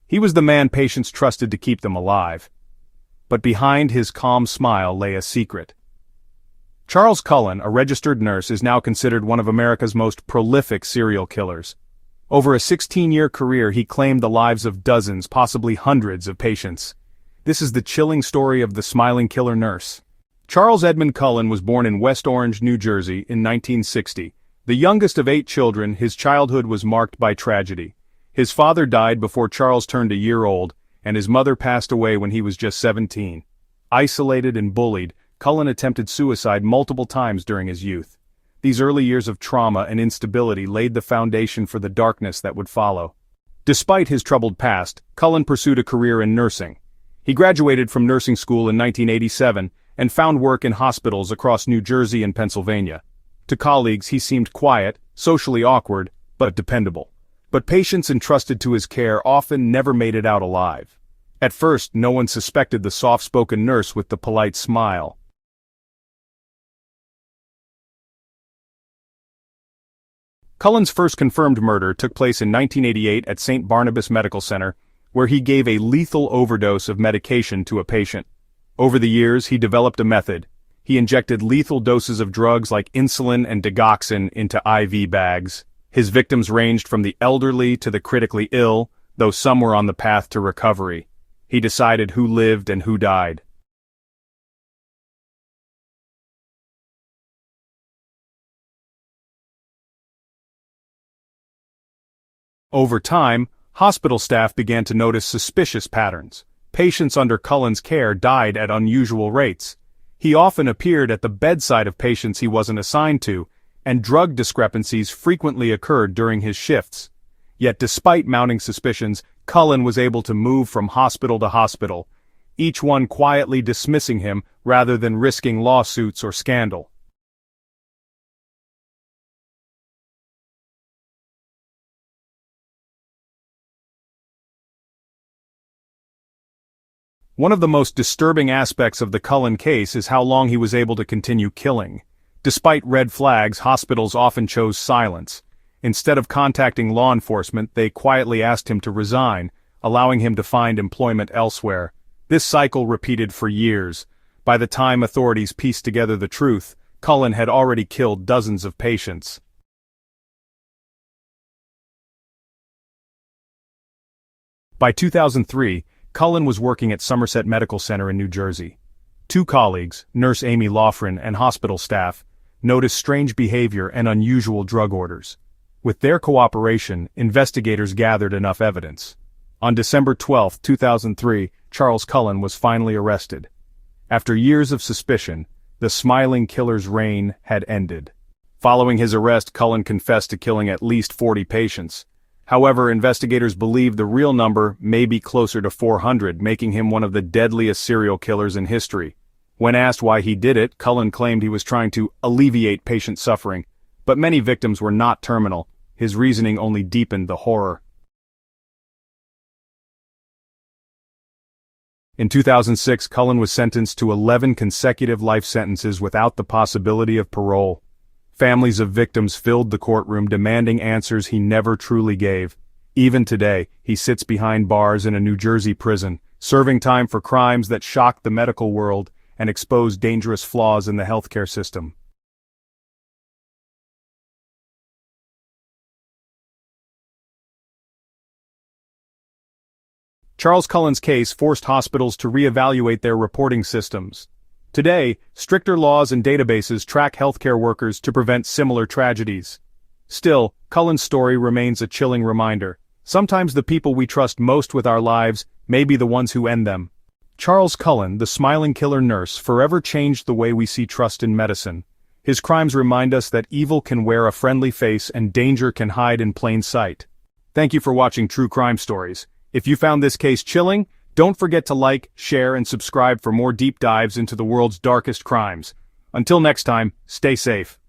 He was the man patients trusted to keep them alive. But behind his calm smile lay a secret. Charles Cullen, a registered nurse, is now considered one of America's most prolific serial killers. Over a 16-year career, he claimed the lives of dozens, possibly hundreds of patients. This is the chilling story of the smiling killer nurse. Charles Edmund Cullen was born in West Orange, New Jersey, in 1960. The youngest of 8 children, his childhood was marked by tragedy. His father died before Charles turned a year old, and his mother passed away when he was just 17. Isolated and bullied, Cullen attempted suicide multiple times during his youth. These early years of trauma and instability laid the foundation for the darkness that would follow. Despite his troubled past, Cullen pursued a career in nursing. He graduated from nursing school in 1987 and found work in hospitals across New Jersey and Pennsylvania. To colleagues, he seemed quiet, socially awkward, but dependable. But patients entrusted to his care often never made it out alive. At first, no one suspected the soft-spoken nurse with the polite smile. Cullen's first confirmed murder took place in 1988 at St. Barnabas Medical Center, where he gave a lethal overdose of medication to a patient. Over the years, he developed a method. He injected lethal doses of drugs like insulin and digoxin into IV bags. His victims ranged from the elderly to the critically ill, though some were on the path to recovery. He decided who lived and who died. Over time, hospital staff began to notice suspicious patterns. Patients under Cullen's care died at unusual rates. He often appeared at the bedside of patients he wasn't assigned to, and drug discrepancies frequently occurred during his shifts. Yet despite mounting suspicions, Cullen was able to move from hospital to hospital, each one quietly dismissing him rather than risking lawsuits or scandal. One of the most disturbing aspects of the Cullen case is how long he was able to continue killing. Despite red flags, hospitals often chose silence. Instead of contacting law enforcement, they quietly asked him to resign, allowing him to find employment elsewhere. This cycle repeated for years. By the time authorities pieced together the truth, Cullen had already killed dozens of patients. By 2003, Cullen was working at Somerset Medical Center in New Jersey. 2 colleagues, Nurse Amy Loughran and hospital staff, noticed strange behavior and unusual drug orders. With their cooperation, investigators gathered enough evidence. On December 12, 2003, Charles Cullen was finally arrested. After years of suspicion, the smiling killer's reign had ended. Following his arrest, Cullen confessed to killing at least 40 patients. However, investigators believe the real number may be closer to 400, making him one of the deadliest serial killers in history. When asked why he did it, Cullen claimed he was trying to alleviate patient suffering, but many victims were not terminal. His reasoning only deepened the horror. In 2006, Cullen was sentenced to 11 consecutive life sentences without the possibility of parole. Families of victims filled the courtroom demanding answers he never truly gave. Even today, he sits behind bars in a New Jersey prison, serving time for crimes that shocked the medical world and exposed dangerous flaws in the healthcare system. Charles Cullen's case forced hospitals to reevaluate their reporting systems. Today, stricter laws and databases track healthcare workers to prevent similar tragedies. Still, Cullen's story remains a chilling reminder. Sometimes the people we trust most with our lives may be the ones who end them. Charles Cullen, the smiling killer nurse, forever changed the way we see trust in medicine. His crimes remind us that evil can wear a friendly face and danger can hide in plain sight. Thank you for watching True Crime Stories. If you found this case chilling, don't forget to like, share, and subscribe for more deep dives into the world's darkest crimes. Until next time, stay safe.